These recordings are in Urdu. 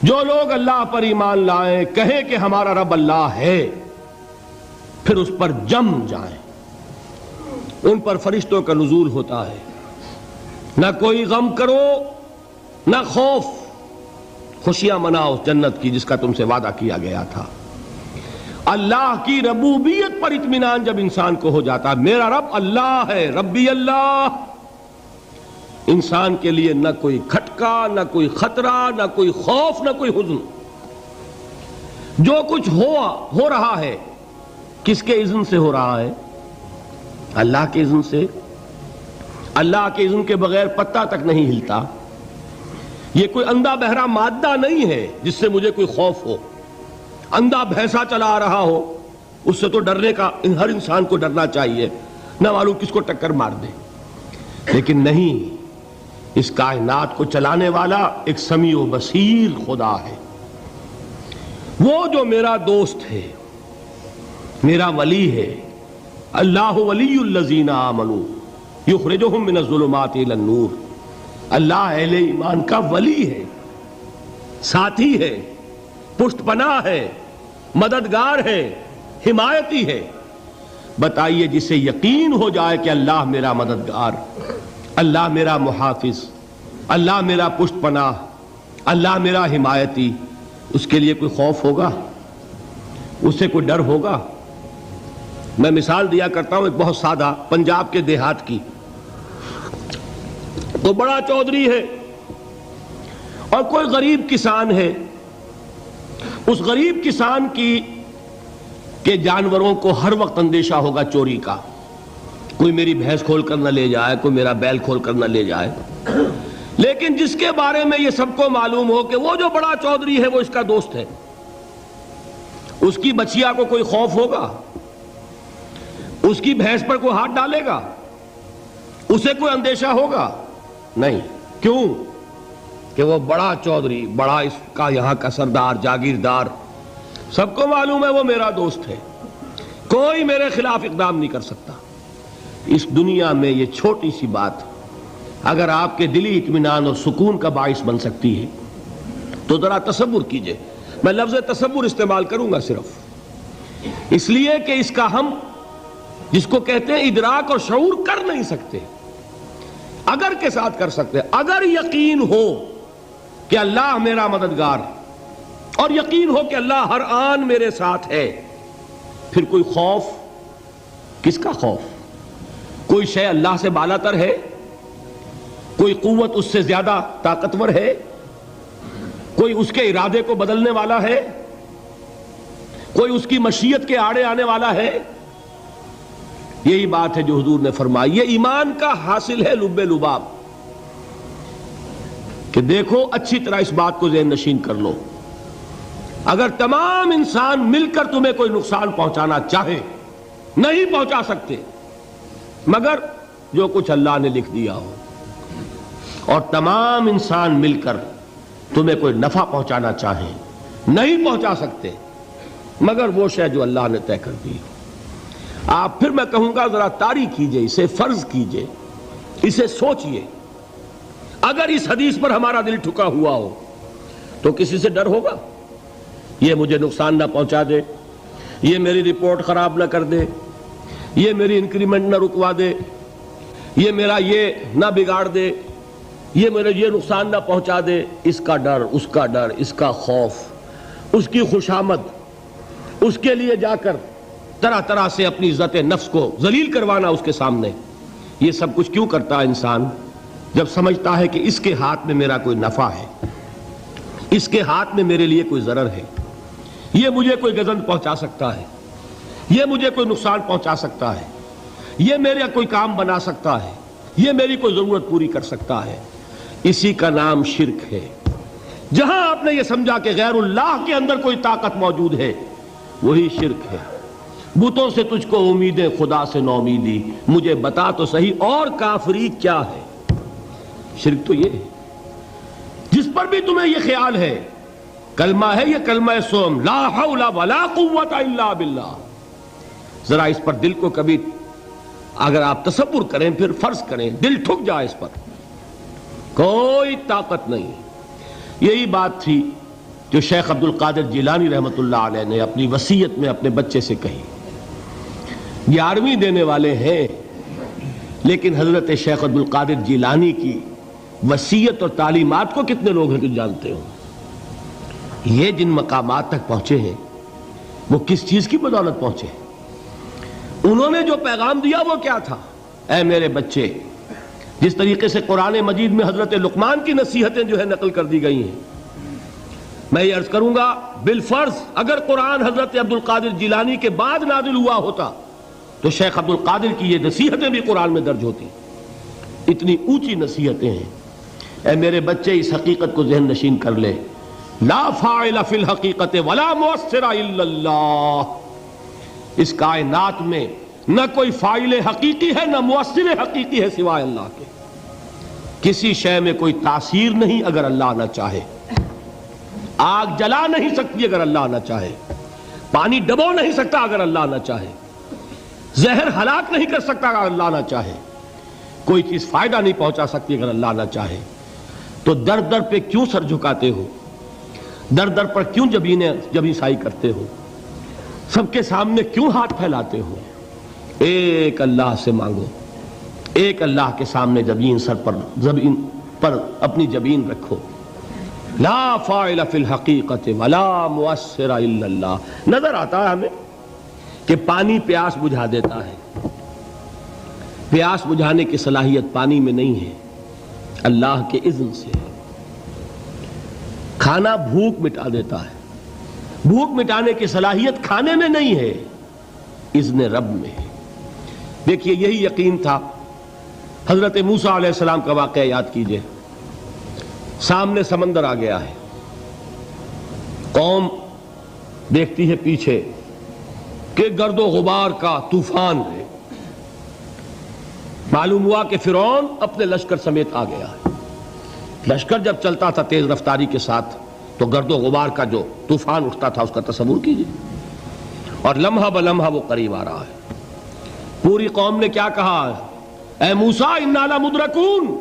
جو لوگ اللہ پر ایمان لائیں، کہیں کہ ہمارا رب اللہ ہے، پھر اس پر جم جائیں، ان پر فرشتوں کا نزول ہوتا ہے، نہ کوئی غم کرو نہ خوف، خوشیاں مناؤ اس جنت کی جس کا تم سے وعدہ کیا گیا تھا۔ اللہ کی ربوبیت پر اطمینان جب انسان کو ہو جاتا ہے، میرا رب اللہ ہے، ربی اللہ، انسان کے لیے نہ کوئی کھٹکا، نہ کوئی خطرہ، نہ کوئی خوف، نہ کوئی حزن۔ جو کچھ ہو رہا ہے کس کے اذن سے ہو رہا ہے؟ اللہ کے اذن سے۔ اللہ کے اذن کے بغیر پتہ تک نہیں ہلتا۔ یہ کوئی اندھا بہرا مادہ نہیں ہے جس سے مجھے کوئی خوف ہو۔ اندھا بھینسا چلا آ رہا ہو اس سے تو ڈرنے کا ہر انسان کو ڈرنا چاہیے، نہ معلوم کس کو ٹکر مار دے، لیکن نہیں، اس کائنات کو چلانے والا ایک سمیع و بصیر خدا ہے۔ وہ جو میرا دوست ہے، میرا ولی ہے، اللہ ولی الذین آمنوا یخرجہم من الظلمات الی النور، اللہ اہل ایمان کا ولی ہے، ساتھی ہے، پشت پناہ ہے، مددگار ہے، حمایتی ہے۔ بتائیے جسے یقین ہو جائے کہ اللہ میرا مددگار، اللہ میرا محافظ، اللہ میرا پشت پناہ، اللہ میرا حمایتی، اس کے لیے کوئی خوف ہوگا؟ اس سے کوئی ڈر ہوگا؟ میں مثال دیا کرتا ہوں ایک بہت سادہ، پنجاب کے دیہات کی۔ تو بڑا چودھری ہے اور کوئی غریب کسان ہے، اس غریب کسان کے جانوروں کو ہر وقت اندیشہ ہوگا چوری کا، کوئی میری بھینس کھول کر نہ لے جائے، کوئی میرا بیل کھول کر نہ لے جائے۔ لیکن جس کے بارے میں یہ سب کو معلوم ہو کہ وہ جو بڑا چودھری ہے وہ اس کا دوست ہے، اس کی بچیا کو کوئی خوف ہوگا؟ اس کی بھینس پر کوئی ہاتھ ڈالے گا؟ اسے کوئی اندیشہ ہوگا؟ نہیں۔ کیوں؟ کہ وہ بڑا چودھری، بڑا اس کا یہاں کا سردار، جاگیردار، سب کو معلوم ہے وہ میرا دوست ہے، کوئی میرے خلاف اقدام نہیں کر سکتا۔ اس دنیا میں یہ چھوٹی سی بات اگر آپ کے دلی اطمینان اور سکون کا باعث بن سکتی ہے تو ذرا تصور کیجئے۔ میں لفظ تصور استعمال کروں گا صرف اس لیے کہ اس کا ہم جس کو کہتے ہیں ادراک اور شعور کر نہیں سکتے، اگر کے ساتھ کر سکتے۔ اگر یقین ہو کہ اللہ میرا مددگار اور یقین ہو کہ اللہ ہر آن میرے ساتھ ہے، پھر کوئی خوف، کس کا خوف؟ کوئی شے اللہ سے بالا تر ہے؟ کوئی قوت اس سے زیادہ طاقتور ہے؟ کوئی اس کے ارادے کو بدلنے والا ہے؟ کوئی اس کی مشیت کے آڑے آنے والا ہے؟ یہی بات ہے جو حضور نے فرمائی۔ یہ ایمان کا حاصل ہے لب لباب، کہ دیکھو اچھی طرح اس بات کو ذہن نشین کر لو، اگر تمام انسان مل کر تمہیں کوئی نقصان پہنچانا چاہے نہیں پہنچا سکتے، مگر جو کچھ اللہ نے لکھ دیا ہو، اور تمام انسان مل کر تمہیں کوئی نفع پہنچانا چاہیں نہیں پہنچا سکتے، مگر وہ شے جو اللہ نے طے کر دی ہو۔ آپ پھر میں کہوں گا ذرا طاری کیجئے، اسے فرض کیجئے، اسے سوچئے، اگر اس حدیث پر ہمارا دل ٹھکا ہوا ہو تو کسی سے ڈر ہوگا؟ یہ مجھے نقصان نہ پہنچا دے، یہ میری رپورٹ خراب نہ کر دے، یہ میری انکریمنٹ نہ رکوا دے، یہ میرا یہ نہ بگاڑ دے، یہ میرا یہ نقصان نہ پہنچا دے۔ اس کا ڈر، اس کا ڈر، اس کا خوف، اس کی خوشامد، اس کے لیے جا کر طرح طرح سے اپنی عزت نفس کو ذلیل کروانا اس کے سامنے، یہ سب کچھ کیوں کرتا ہے انسان؟ جب سمجھتا ہے کہ اس کے ہاتھ میں میرا کوئی نفع ہے، اس کے ہاتھ میں میرے لیے کوئی ضرر ہے، یہ مجھے کوئی گزند پہنچا سکتا ہے، یہ مجھے کوئی نقصان پہنچا سکتا ہے، یہ میرا کوئی کام بنا سکتا ہے، یہ میری کوئی ضرورت پوری کر سکتا ہے، اسی کا نام شرک ہے۔ جہاں آپ نے یہ سمجھا کہ غیر اللہ کے اندر کوئی طاقت موجود ہے، وہی شرک ہے۔ بتوں سے تجھ کو امیدیں، خدا سے نومیدی، مجھے بتا تو صحیح اور کافری کیا ہے؟ شرک تو یہ ہے۔ جس پر بھی تمہیں یہ خیال ہے، کلمہ ہے یہ کلمہ سوم، لا حول ولا قوت الا باللہ، ذرا اس پر دل کو کبھی اگر آپ تصور کریں، پھر فرض کریں، دل ٹھک جائے اس پر، کوئی طاقت نہیں۔ یہی بات تھی جو شیخ عبد القادر جیلانی رحمۃ اللہ علیہ نے اپنی وصیت میں اپنے بچے سے کہی. 11ویں دینے والے ہیں، لیکن حضرت شیخ عبد القادر جیلانی کی وصیت اور تعلیمات کو کتنے لوگ ہیں جو جانتے ہوں؟ یہ جن مقامات تک پہنچے ہیں وہ کس چیز کی بدولت پہنچے؟ انہوں نے جو پیغام دیا وہ کیا تھا؟ اے میرے بچے، جس طریقے سے قرآن مجید میں حضرت لقمان کی نصیحتیں جو ہے نقل کر دی گئی ہیں، میں یہ عرض کروں گا بالفرض اگر قرآن حضرت عبد القادر جیلانی کے بعد نازل ہوا ہوتا تو شیخ عبد القادر کی یہ نصیحتیں بھی قرآن میں درج ہوتی. اتنی اونچی نصیحتیں ہیں. اے میرے بچے، اس حقیقت کو ذہن نشین کر لے، لا فاعل فی الحقیقت ولا مؤثر الا اللہ. اس کائنات میں نہ کوئی فاعل حقیقی ہے نہ مؤثر حقیقی ہے سوائے اللہ کے. کسی شے میں کوئی تاثیر نہیں اگر اللہ نہ چاہے. آگ جلا نہیں سکتی اگر اللہ نہ چاہے. پانی ڈبو نہیں سکتا اگر اللہ نہ چاہے. زہر ہلاک نہیں کر سکتا اگر اللہ نہ چاہے. کوئی چیز فائدہ نہیں پہنچا سکتی اگر اللہ نہ چاہے. تو در در پہ کیوں سر جھکاتے ہو؟ در در پر کیوں جبیں سائی کرتے ہو؟ سب کے سامنے کیوں ہاتھ پھیلاتے ہو؟ ایک اللہ سے مانگو. ایک اللہ کے سامنے زمین پر اپنی جبین رکھو. لا فاعل فی الحقیقت ولا مؤثر الا اللہ. نظر آتا ہے ہمیں کہ پانی پیاس بجھا دیتا ہے. پیاس بجھانے کی صلاحیت پانی میں نہیں ہے، اللہ کے اذن سے. کھانا بھوک مٹا دیتا ہے. بھوک مٹانے کی صلاحیت کھانے میں نہیں ہے، اذن رب میں ہے. دیکھیے یہی یقین تھا. حضرت موسیٰ علیہ السلام کا واقعہ یاد کیجئے. سامنے سمندر آ گیا ہے. قوم دیکھتی ہے پیچھے کہ گرد و غبار کا طوفان ہے. معلوم ہوا کہ فرعون اپنے لشکر سمیت آ گیا ہے. لشکر جب چلتا تھا تیز رفتاری کے ساتھ تو گرد و غبار کا جو طوفان اٹھتا تھا اس کا تصور کیجئے. اور لمحہ بلمحہ وہ قریب آ رہا ہے. پوری قوم نے کیا کہا؟ اے موسیٰ انا لمدرکون.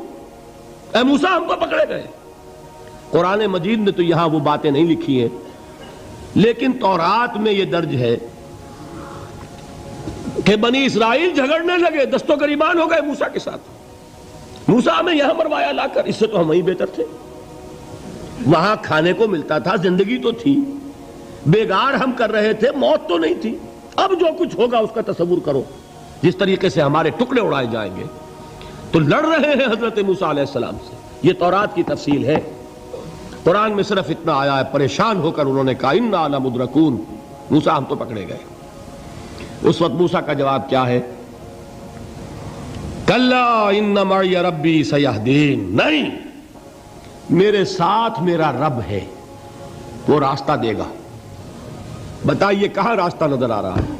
اے موسیٰ ہم کو پکڑے گئے. قرآن مجید نے تو یہاں وہ باتیں نہیں لکھی ہیں، لیکن تورات میں یہ درج ہے کہ بنی اسرائیل جھگڑنے لگے، دست و گریبان ہو گئے موسیٰ کے ساتھ. موسیٰ ہمیں یہاں مروایا لا کر، اس سے تو ہم ہی بہتر تھے. وہاں کھانے کو ملتا تھا، زندگی تو تھی. بیگار ہم کر رہے تھے، موت تو نہیں تھی. اب جو کچھ ہوگا اس کا تصور کرو، جس طریقے سے ہمارے ٹکڑے اڑائے جائیں گے. تو لڑ رہے ہیں حضرت موسیٰ علیہ السلام سے. یہ تورات کی تفصیل ہے. قرآن میں صرف اتنا آیا ہے، پریشان ہو کر انہوں نے کہا انا لمدرکون. موسیٰ ہم تو پکڑے گئے. اس وقت موسیٰ کا جواب کیا ہے؟ کلا ان معی ربی سیہدین. نہیں، میرے ساتھ میرا رب ہے، وہ راستہ دے گا. بتائیے کہاں راستہ نظر آ رہا ہے؟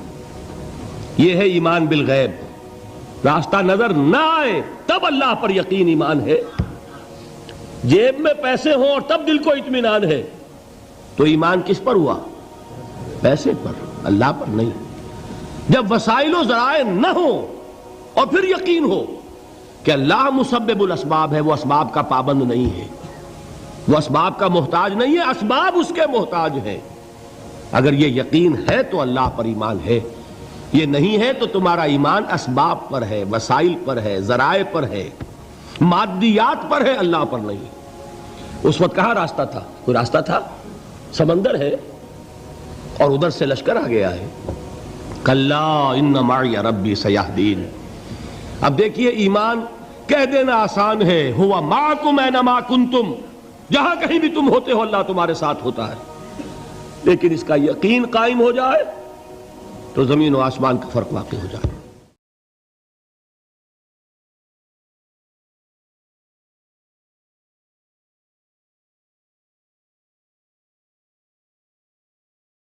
یہ ہے ایمان بالغیب. راستہ نظر نہ آئے تب اللہ پر یقین ایمان ہے. جیب میں پیسے ہوں اور تب دل کو اطمینان ہے تو ایمان کس پر ہوا؟ پیسے پر، اللہ پر نہیں. جب وسائل و ذرائع نہ ہوں اور پھر یقین ہو کہ اللہ مسبب الاسباب ہے، وہ اسباب کا پابند نہیں ہے، وہ اسباب کا محتاج نہیں ہے، اسباب اس کے محتاج ہیں. اگر یہ یقین ہے تو اللہ پر ایمان ہے. یہ نہیں ہے تو تمہارا ایمان اسباب پر ہے، وسائل پر ہے، ذرائع پر ہے، مادیات پر ہے، اللہ پر نہیں. اس وقت کہاں راستہ تھا؟ کوئی راستہ تھا؟ سمندر ہے اور ادھر سے لشکر آ گیا ہے. کلا ان معی ربی سیہدین. اب دیکھیے ایمان کہہ دینا آسان ہے، ہوا معکم اینما کنتم. جہاں کہیں بھی تم ہوتے ہو اللہ تمہارے ساتھ ہوتا ہے. لیکن اس کا یقین قائم ہو جائے تو زمین و آسمان کا فرق واقع ہو جائے.